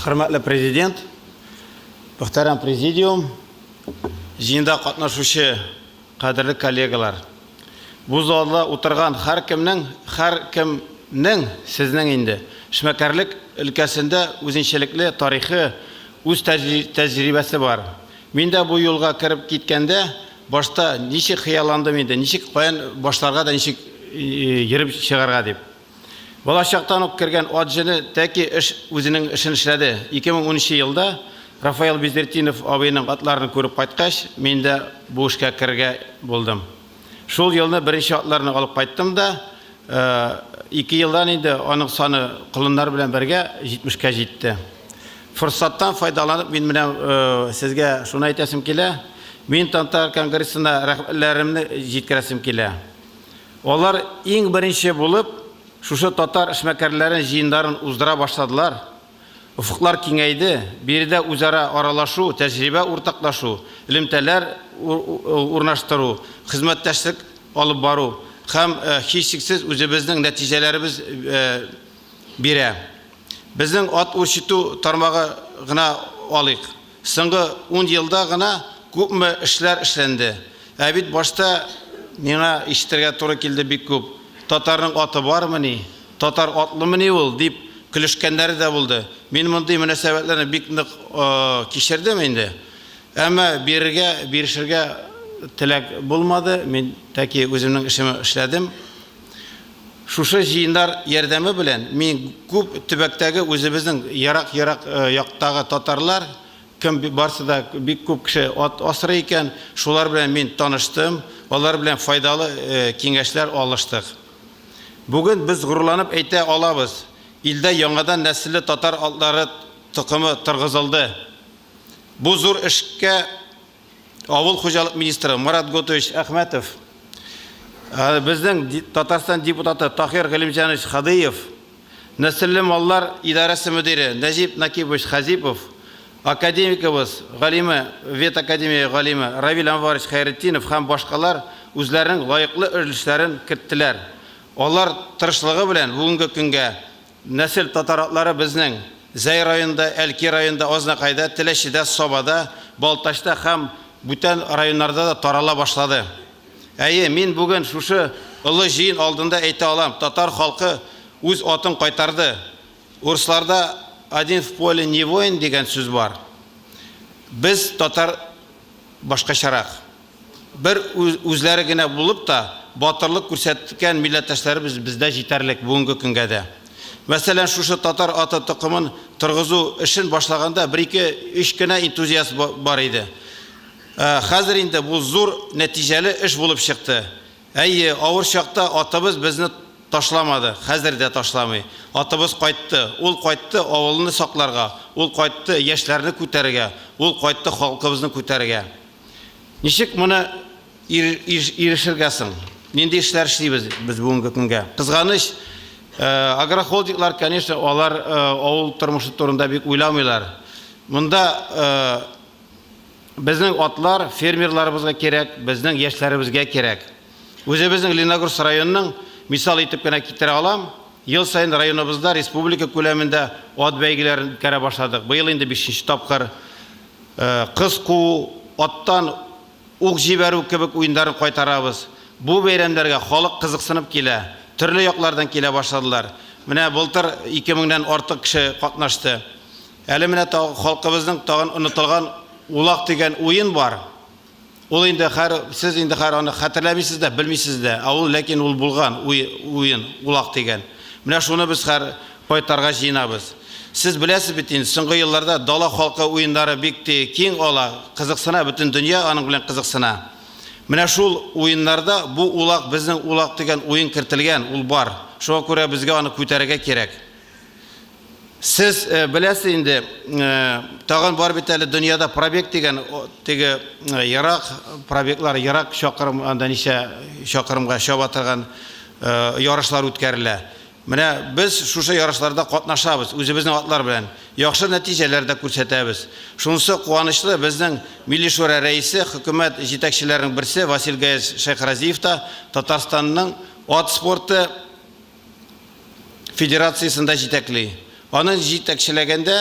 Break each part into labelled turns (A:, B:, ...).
A: Hürmetli Президент, muhterem Президиум, жиында катнашучы кадерле коллегалар. Бу залда утырган һәркемнең сезнең инде эшмәкәрлек өлкәсендә үзенчәлекле тарихы, үз тәҗрибәсе бар. Мин дә бу юлга кирип киткәндә башта ничек хыялландым инде, ничек каян башларга да ничек йөреп чыгарга дип. Балачактан ук кергән аджыны тәки үзенең эшен эшләде. 2013 елда Рафаэл Безертинов абыйның атларын күреп кайткач, мин дә бу эшкә кергә булдым. Шул елны беренче атларны алып кайттым да, 2 елдан инде аның саны кылыннар белән бергә 70-кә җитте. Форсаттан файдаланып, мин менә сезгә шуны әйтәсем килә. Мин Татар конгрессына рәхмәтләремне җиткерәсем килә. Алар иң беренче булып шушы татар эшмәкәрләрен җыендарын уздыра башладылар. Уфуклар киңәйде, биредә үзара аралашу, тәҗрибә уртаклашу, элемтәләр урнаштыру, хезмәттәшлек алып бару һәм һичшиксез үзебезнең нәтиҗәләребез бирә. Безнең ат үрчетү тармагы гына алыйк. Соңгы 10 елда гына күпме эшләр эшләнде. Ә бит башта миңа ишетергә туры килде бик күп. Татарның аты бармыни? Татар атлымыни ул дип көлешкәннәре дә булды. Мин мондый мөнәсәбәтләрне бик нык кичердем инде. Әмма бирешергә теләк булмады. Мин тәки үземнең эшемне эшләдем. Шушы җыендар ярдәме белән мин күп төбәктәге үзебезнең ярак яктагы татарлар, кем барсы да бик күп кеше асрый икән, шулар белән мин таныштым. Алар белән файдалы киңәшләр алыштык. Бүген без горурланып әйтә алабыз. Илдә яңадан нәселле татар атлары тукымы торгызылды. Бу зур эшкә авыл хуҗалык министры Марат Готович Әхмәтов, безнең Татарстан депутаты Тахир Галимҗанович Хадыев, нәселле маллар идарәсе мөдире Нәҗип Накибович Хазипов, академикыбыз галиме, ветакадемия галиме Равил Анварович Хайретдинов һәм башкалар үзләренең лаеклы өлешләрен керттеләр. Алар тырышлыгы белән бүгенге көнгә нәсел татаратлары безнең Зәй районында, Әлки районында, Азнакайда, Теләчедә, Сабада, Балтачта һәм бүтән районнарда да тарала башлады. Әйе, мин бүген шушы олы җыен алдында әйтә алам, татар халкы үз атын кайтарды. Урысларда один в поле не воин дигән сүз бар. Без татар башкачарак. Бер үзләре генә булып та батырлык күрсәткән милләттәшләребез бездә җитәрлек бүгенге көнгә дә. Мәсәлән, шушы татар аты тукымын торгызу эшен башлаганда 1-2-3 кенә энтузиаст бар иде. Хәзер инде бу зур нәтиҗәле эш булып чыкты. Әйе, авыр чакта атыбыз безне ташламады, хәзер дә ташламый. Атыбыз кайтты, ул кайтты авылны сакларга, ул кайтты яшьләрне күтәрергә, ул кайтты халкыбызны күтәрергә. Ничек моны ирешергә соң? Нинди эшләр эшлибез без бүгенге көнгә? Кызганыч, агрохолдинглар, конечно, алар авыл тормышы турында бик уйламыйлар. Монда безнең атлар фермерларыбызга кирәк, безнең яшьләребезгә кирәк. Үзебезнең Леногорск районының мисал итеп кенә китерә алам. Ел сайын районыбызда республика күләмендә ат бәйгеләрен үткәрә башладык. Быел инде 5нче тапкыр кыз куу, аттан ук җибәрү кебек уеннарын кайтарабыз. Бу бәйрәмнәргә халык кызыксынып килә. Төрле яклардан килә башладылар. Менә былтыр 2000дән артык кеше катнашты. Әле менә халкыбызның тагын онытылган улак дигән уен бар. Ул инде сез инде аны хәтерләмисез дә, белмисез дә. Ләкин ул булган уен улак дигән. Менә шуны без кайтарга җыенабыз. Сез беләсез бит инде, соңгы елларда дала халкы уеннары бик киң ала, кызыксына, бөтен дөнья аның белән кызыксына. Менә шул уеннарда бу улак, безнең улак дигән уен кертелгән, ул бар. Шуңа күрә безгә аны күтәрергә кирәк. Сез беләсез инде, тагын бар бит әле дөньяда пробег дигән теге ярак пробеглар, ярак чакрым, анда ничә чакрымга чаба торган ярышлар үткәрелә. Менә без шушы ярышларда катнашабыз, үзебезнең атлар белән. Яхшы нәтиҗәләр дә күрсәтәбез. Шунысы куанычлы, безнең Милли шура рәисе, хөкүмәт җитәкчеләренең берсе Васил Гаязов Шайхразиев та Татарстанның ат спорты федерациясында җитәкли. Аның җитәкчелегендә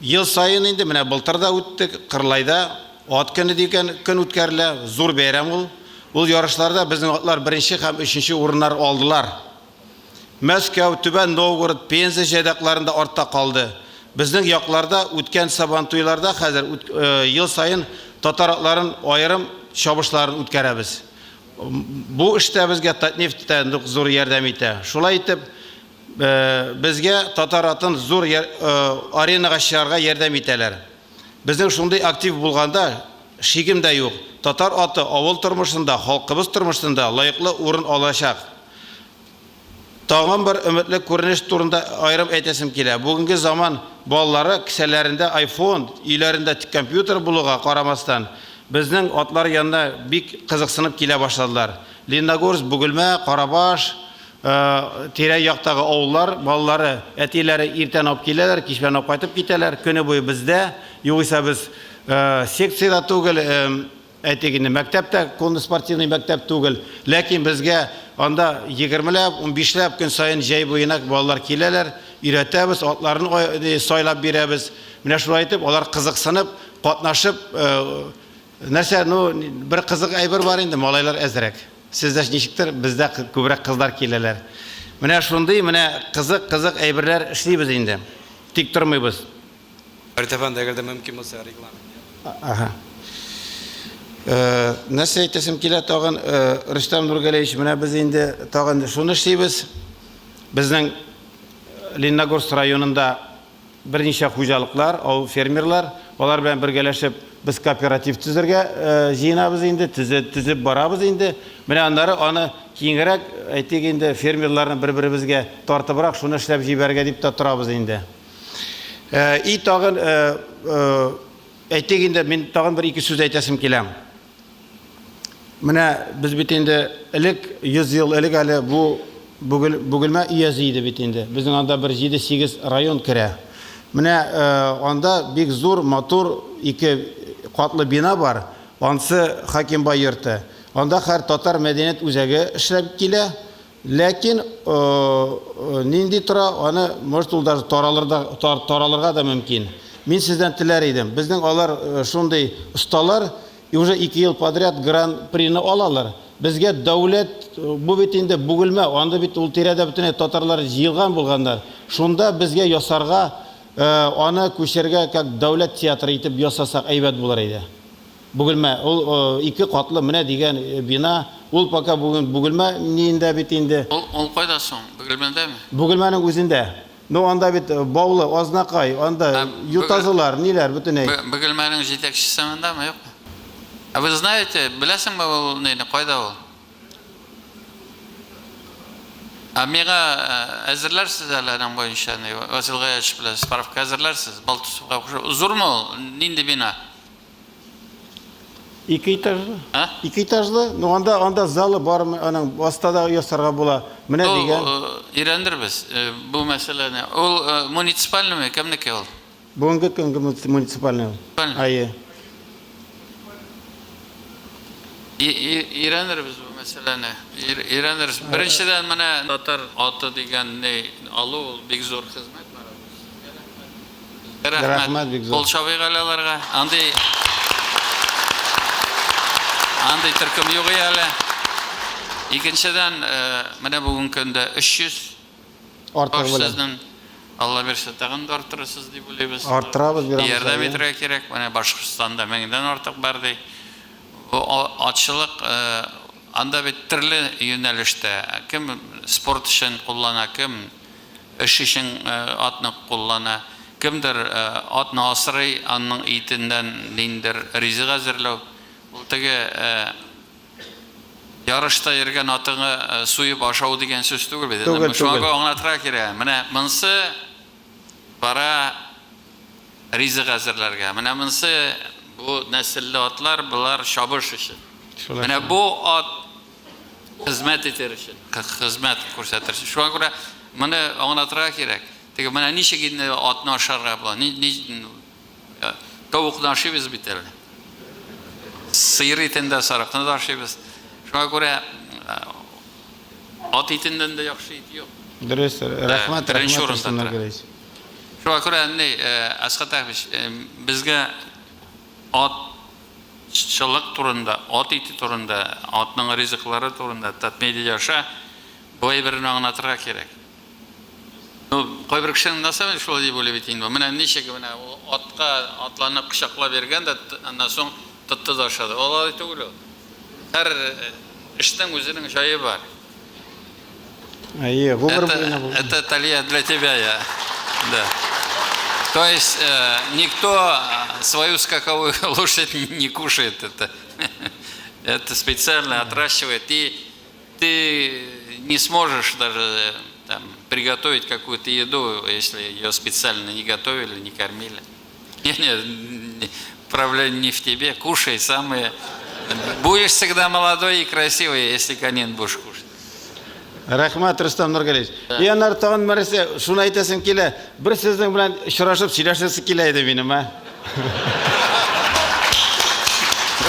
A: ел сайын инде менә былтырда үттек, Кырлайда ат көне дигән көн үткәрелә, зур бәйрәм ул. Ул ярышларда безнең атлар 1нче һәм 3нче урыннар алдылар. Мәскәү, Түбән Новгород, Пенза җәдәкләрендә артта калды. Безнең якларда үткән сабантуйларда хәзер ел сайын татар атларын аерым чабышларын үткәрәбез. Бу эштә безгә Татнефтьтән зур ярдәм итә. Шулай итеп, безгә татар атын зур аренага чыгарга ярдәм итәләр. Безнең шундый актив булганда шигем дә юк. Татар аты авыл тормышында, халкыбыз тормышында лаеклы урын алачак. Тагын бер өметле күренеш турында аерым әйтәсем килә. Бүгенге заман балалары кисәләрендә iPhone, өйләрендә компьютер булуга карамастан, безнең атлар янына бик кызыксынып килә башладылар. Лениногорск, Бугылма, Карабаш, тирә яктагы авыллар балалары әтиләре иртән алып киләләр, кичән алып кайтып китәләр. Көне буе бездә, югыйсә без секциядә түгел, әйтегенде мәктәптә, конный спортивный мәктәп түгел, ләкин безгә анда 20ләп, 15ләп көн сайын җәй буена балалар киләләр, өйрәтәбез, атларын сайлап бирәбез. Менә шулай итеп, алар кызыксынып, катнашып, нәрсә, бер кызык әйбер бар инде, малайлар әзрәк. Сездә ничектер, бездә күбрәк кызлар киләләр. Менә шундый, менә кызык әйберләр эшлибез инде. Тик тормыйбыз.
B: Артефан дәгәрдә мөмкин булса регламент.
A: Ага. Нәрсә әйтәсем килә тагын, Рөстәм Нургалиевич, менә без инде тагын шуны эшлибез. Безнең Лениногорск районында берничә хуҗалыклар, ау фермерлар, алар белән бергәләшеп без кооператив төзергә җыенабыз инде, төзеп барабыз инде. Менә аннары аны киңрәк әйтик инде фермерларны бер-беребезгә тартыбрак шуны эшләп җибәргә дип тә торабыз инде. И тагын әйтик инде, мин тагын бер ике сүз әйтәсем килә. Менә без бит инде элек 100 ел элек әле бу Бугылма өязе иде бит инде. Безнең анда бер 7-8 район керә. Менә анда бик зур, матур 2 катлы бина бар. Ансы Хакимбай йорты. Анда һәр татар мәдәният үзәге эшләп килә. Ләкин нинди тора, аны может ул даже таралырга да мөмкин. Мин сездән теләр идем. Безнең алар шундый осталар уже 2 ел подряд гран-прины алалар. Безгә дәүләт, бу бит инде Бугылма, анда бит ул тирәдә бөтен татарлар җыелган булганнар. Шунда безгә ясарга, аны күчәргә как дәүләт театры итеп ясасак әйбәт булыр иде. Бугылма, ул 2 катлы менә дигән бина, ул пока Бугылма ниндә бит инде.
C: Ул кайда соң? Бугылмадамы?
A: Бугылманың үзендә. Анда бит Баулы, Азнакай, анда ютазылар, ниләр бөтенәй.
C: Бугылманың җитәкчесе мендәме, юкмы? А вы знаете, беләсеңме ул кайда ул? Миңа әзерләрсез әле аның буенча, Васил Гаязов белән справка әзерләрсез, Балтусовка зурмы ул? Нинди бина?
A: 2 этажлы. 2 этажлы. Анда залы бар, аның астада ясарга була. Менә дигән.
C: Өйрәндербез бу мәсьәләне. Ул муниципальныймы, кемнеке ул?
A: Бүгенге көнгә муниципальный. Айы.
C: Өйрәндербез бу мәсьәләне. Өйрәндербез. Беренчедән менә татар аты дигәнне алу бик зур хезмәт бар. Рәхмәт бик зур. Полшавый галаларга андый төркем юк әле. Икенчедән менә бүген көндә 300
A: артык белән.
C: Алла бирсә тагын да артырсыз дип уйлыйбыз.
A: Артырабыз бирәбез.
C: Ярдәм итәргә кирәк. Менә Башкортстанда 1000дән артык бар ди. Бу атчылык анда бит төрле юнәлештә. Кем спорт өчен куллана, кем эш өчен атны куллана, кемдер атны асрый, аның итеннән ниндер ризык әзерләү. Ул теге ярышта йөргән атыңы суеп ашау дигән сүз түгел бит. Шуңа аңлатырга кирәк. Менә монсы бара ризык әзерләргә. Менә монсы бу нәселле атлар, булар чабыш өчен. Менә бу ат хезмәт итәр өчен, хезмәт күрсәтер өчен. Шуңа күрә моны аңлатырга кирәк. Теге менә ничек инде атны ашарга була? Тавыкны ашыйбыз бит әле. Сыер итендә сарыкны да ашыйбыз. Шуңа күрә ат итендән дә яхшы ит юк.
A: Дөрес, рәхмәт.
C: Şuakıranday Asqat Ahmish bizga otchilik turunda, ot iti turunda, otning rizqlari turunda tatmiydi yaşa boy birini anlatırga kerak. Qo'y bir kishini nasıl şolay deb o'ylab eting. Mana nechaki mana otga otlanib qishaqlab berganda undan so'ng tutdi doshadi. Oladi to'g'ri. Har ishning o'zining joyi bor. Это талия для тебя, я. Да. То есть никто свою скаковую лошадь не кушает. Это специально отращивает. Ты не сможешь даже там, приготовить какую-то еду, если ее специально не готовили, не кормили. Нет, проблема не в тебе. Кушай самые. Будешь всегда молодой и красивый, если конин будешь кушать.
A: Rahmat Rustam Nurgaliyevich. Yana tag'in marasa shuni aytasim kelar. Bir sizning bilan uchrashib сөйләшәсе kela edi menim, ha.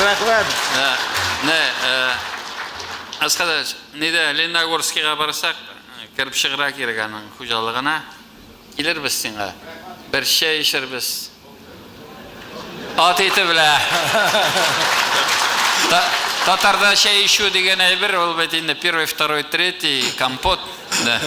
A: Rahmat.
C: Asqat, nida Лениногорскийga барсак, kirib chiqira kerak aning xo'jaligina. Kelirmiz senga. Bir shay ishirmiz. Ot eti bilan. Tatarda şey işu degen ayber ol betinde первый, второй, третий компот. Да.